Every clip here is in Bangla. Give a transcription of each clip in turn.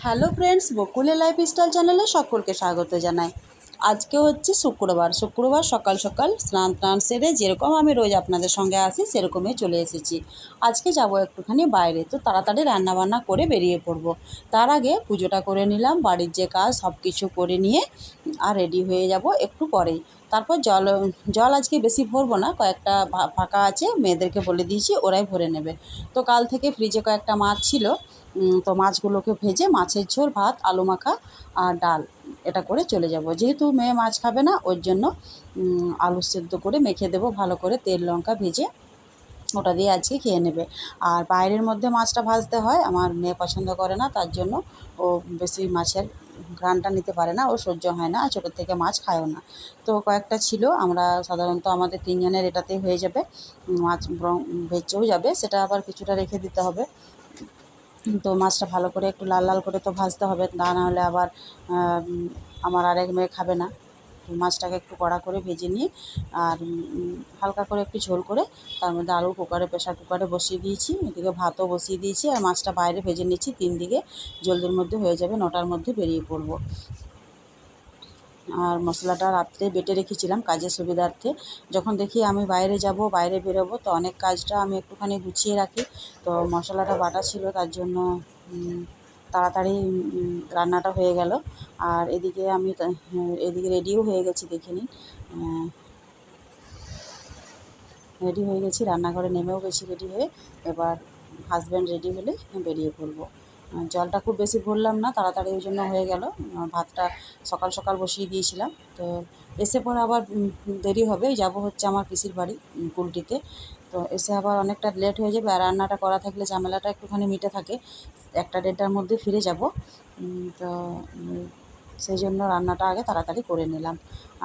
হ্যালো ফ্রেন্ডস, বকুলে লাইফস্টাইল চ্যানেলে সকলকে স্বাগত জানাই। আজকে হচ্ছে শুক্রবার সকাল সকাল স্নান সেরে যেরকম আমি রোজ আপনাদের সঙ্গে আসি সেরকমই চলে এসেছি। আজকে যাব একটুখানি বাইরে, তো তাড়াতাড়ি রান্নাবান্না করে বেরিয়ে পড়ব। তার আগে পুজোটা করে নিলাম, বাড়ির যে কাজ সব কিছু করে নিয়ে আর রেডি হয়ে যাব একটু পরেই। তারপর জল আজকে বেশি ভরবো না, কয়েকটা ফাঁকা আছে, মেয়েদেরকে বলে দিয়েছি ওরাই ভরে নেবে। তো কাল থেকে ফ্রিজে কয়েকটা মাছ ছিল, তো মাছগুলোকে ভেজে মাছের ঝোল, ভাত, আলু মাখা আর ডাল এটা করে চলে যাব। যেহেতু মেয়ে মাছ খাবে না, ওর জন্য আলু সেদ্ধ করে মেখে দেবো ভালো করে, তেল লঙ্কা ভেজে ওটা দিয়ে আজকে খেয়ে নেবে। আর বাইরের মধ্যে মাছটা ভাজতে হয়, আমার মেয়ে পছন্দ করে না, তার জন্য ও বেশি মাছের ঘ্রাণটা নিতে পারে না, ও সহ্য হয় না, আর ছোটোর থেকে মাছ খায়ও না। তো কয়েকটা ছিল, আমরা সাধারণত আমাদের তিনজনের এটাতেই হয়ে যাবে, মাছ ভেজেও যাবে, সেটা আবার কিছুটা রেখে দিতে হবে। তো মাছটা ভালো করে একটু লাল লাল করে তো ভাজতে হবে, না হলে আবার আমার আরেক মেয়ে খাবে না। তো মাছটাকে একটু কড়া করে ভেজে নিয়ে আর হালকা করে একটু ঝোল করে তার মধ্যে আলু প্রেশার কুকারে বসিয়ে দিয়েছি, এদিকে ভাতও বসিয়ে দিয়েছি, আর মাছটা বাইরে ভেজে নিচ্ছি। 3 দিকে জলদির মধ্যে হয়ে যাবে, 9টার মধ্যে বেরিয়ে পড়বো। আর মশলাটা রাত্রে বেটে রেখেছিলাম কাজের সুবিধার্থে। যখন দেখি আমি বাইরে বেরোবো, তো অনেক কাজটা আমি একটুখানি গুছিয়ে রাখি। তো মশলাটা বাটা ছিল, তার জন্য তাড়াতাড়ি রান্নাটা হয়ে গেল। আর এদিকে আমি এদিকে রেডিও হয়ে গেছি, দেখে নিন। রেডি হয়ে গেছি, রান্নাঘরে নেমেও গেছি রেডি হয়ে। এবার হাজব্যান্ড রেডি হলে বেরিয়ে পড়বো। জলটা খুব বেশি ভরলাম না, তাড়াতাড়ি ওই জন্য হয়ে গেল। ভাতটা সকাল সকাল বসিয়ে দিয়েছিলাম, তো এসে পরে আবার দেরি হবে। যাব হচ্ছে আমার পিসির বাড়ি কুলটিতে, তো এসে আবার অনেকটা লেট হয়ে যাবে। আর রান্নাটা করা থাকলে ঝামেলাটা একটুখানি মিটে থাকে, 1টা-1:30টার মধ্যে ফিরে যাব। তো সেই জন্য রান্নাটা আগে তাড়াতাড়ি করে নিলাম।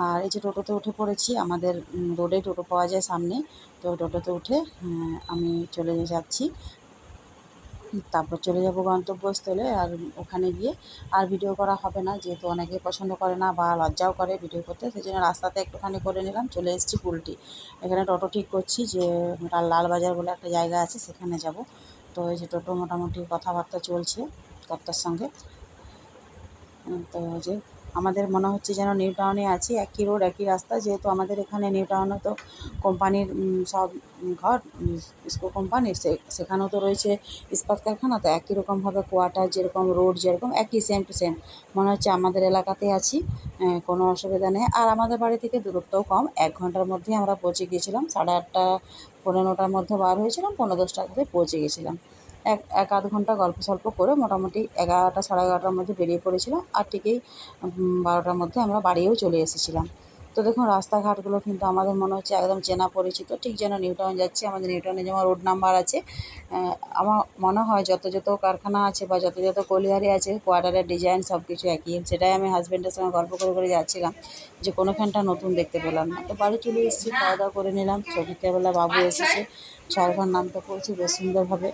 আর এই যে টোটোতে উঠে পড়েছি, আমাদের রোডে টোটো পাওয়া যায় সামনে, তো টোটোতে উঠে আমি চলে যাচ্ছি। তারপর চলে যাব গন্তব্যস্থলে। আর ওখানে গিয়ে আর ভিডিও করা হবে না, যেহেতু অনেকেই পছন্দ করে না বা লজ্জাও করে ভিডিও করতে, সেই জন্য রাস্তাতে একটুখানি করে নিলাম। চলে এসেছি কুলটি, এখানে টোটো ঠিক করছি, যে লালবাজার বলে একটা জায়গা আছে সেখানে যাব। তো এই যে টোটো মোটামুটি কথাবার্তা চলছে কর্তার সঙ্গে। তো যে আমাদের মনে হচ্ছে যেন নিউ টাউনে আছি, একই রোড একই রাস্তা, যেহেতু আমাদের এখানে নিউ টাউনে তো কোম্পানির সব ঘর, ইস্কো কোম্পানি, সেখানেও তো রয়েছে ইস্পাত কারখানা। তো একই রকমভাবে কোয়ার্টার যেরকম, রোড যেরকম, একই সেম টু সেম মনে হচ্ছে আমাদের এলাকাতেই আছি। কোনো অসুবিধা নেই। আর আমাদের বাড়ি থেকে দূরত্বও কম, 1 ঘন্টার মধ্যেই আমরা পৌঁছে গিয়েছিলাম। 8:30 পৌনে 9টার মধ্যে বার হয়েছিলাম, 10:45টাতে পৌঁছে গেছিলাম। এক আধ ঘন্টা গল্প সল্প করে মোটামুটি 11টা সাড়ে 11টার মধ্যে বেরিয়ে পড়েছিলাম, আর ঠিকই 12টার মধ্যে আমরা বাড়িও চলে এসেছিলাম। তো দেখুন, রাস্তাঘাটগুলো কিন্তু আমাদের মনে হচ্ছে একদম চেনা পরিচিত, ঠিক যেন নিউ টাউন যাচ্ছি। আমাদের নিউ টাউনে যেমন রোড নাম্বার আছে, আমার মনে হয় যত কারখানা আছে বা যত কলিয়ারি আছে, কোয়ার্টারের ডিজাইন সব কিছু একই। সেটাই আমি হাজব্যান্ডের সঙ্গে গল্প করে যাচ্ছিলাম, যে কোনোখানটা নতুন দেখতে পেলাম না। তো বাড়ি চলে এসেছি, খাওয়া দাওয়া করে নিলাম। বিকেলবেলা বাবু এসেছে, ছয়ঘর নামতে পড়েছি বেশ সুন্দরভাবে।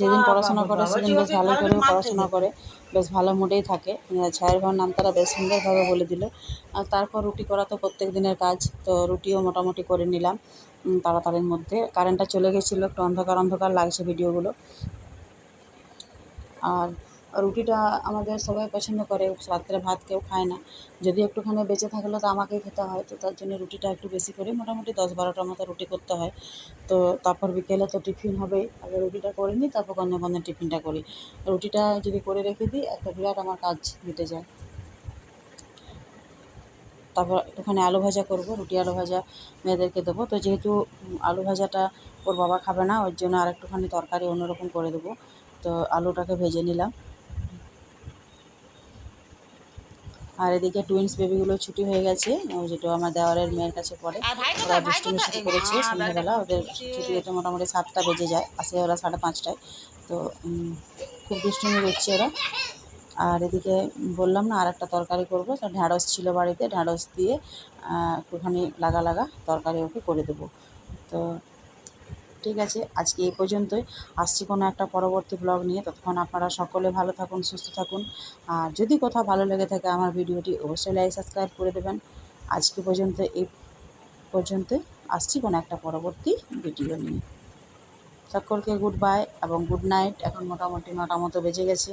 যেদিন পড়াশোনা করে সেদিন বেশ ভালো করে পড়াশোনা করে, বেশ ভালো মুডেই থাকে। 6 ঘর নামতারা বেশ সুন্দরভাবে বলে দিল। আর তারপর রুটি করা তো প্রত্যেক দিনের কাজ, তো রুটিও মোটামুটি করে নিলাম তাড়াতাড়ির মধ্যে। কারেন্টটা চলে গেছিলো, একটু অন্ধকার অন্ধকার লাগছে ভিডিওগুলো। আর রুটিটা আমাদের সবাই পছন্দ করে, রাত্রে ভাত কেউ খায় না, যদি একটুখানি বেঁচে থাকলে তো আমাকেই খেতে হয়। তো তার জন্য রুটিটা একটু বেশি করে, মোটামুটি 10-12টার মতো রুটি করতে হয়। তো তারপর বিকেলে তো টিফিন হবেই, আগে রুটিটা করে নিই, তারপর কন্দে টিফিনটা করি। রুটিটা যদি করে রেখে দিই, একটা বিরাট আমার কাজ মিটে যায়। তারপর একটুখানি আলু ভাজা করবো, রুটি আলু ভাজা মেয়েদেরকে দেবো। তো যেহেতু আলু ভাজাটা ওর বাবা খাবে না, ওর জন্য আর একটুখানি তরকারি অন্যরকম করে দেবো। তো আলুটাকে ভেজে নিলাম। আর এদিকে টুইন্স বেবিগুলো ছুটি হয়ে গেছে, যেটা আমার দেওয়ারের মেয়ের কাছে পড়ে। ওরা দুষ্টুমি শুরু করেছে সন্ধ্যাবেলা, ওদের ছুটি হতে মোটামুটি 7টা বেজে যায়, আসে ওরা 5:30টায়। তো খুব দুষ্টুমি করছে ওরা। আর এদিকে বললাম না, আর একটা তরকারি করবো, তো ঢ্যাঁড়স ছিল বাড়িতে, ঢ্যাঁড়স দিয়ে একটুখানি লাগা লাগা তরকারি ওকে করে দেবো। তো ঠিক আছে, আজকে এই পর্যন্তই। আসছি কোনো একটা পরবর্তী ব্লগ নিয়ে। ততক্ষণ আপনারা সকলে ভালো থাকুন, সুস্থ থাকুন। আর যদি কোথাও ভালো লেগে থাকে আমার ভিডিওটি, অবশ্যই লাইক সাবস্ক্রাইব করে দেবেন। আজকে পর্যন্ত এই পর্যন্তই। আসছি কোনো একটা পরবর্তী ভিডিও নিয়ে। সকলকে গুড বাই এবং গুড নাইট। এখন মোটামুটি 9টা মতো বেজে গেছে।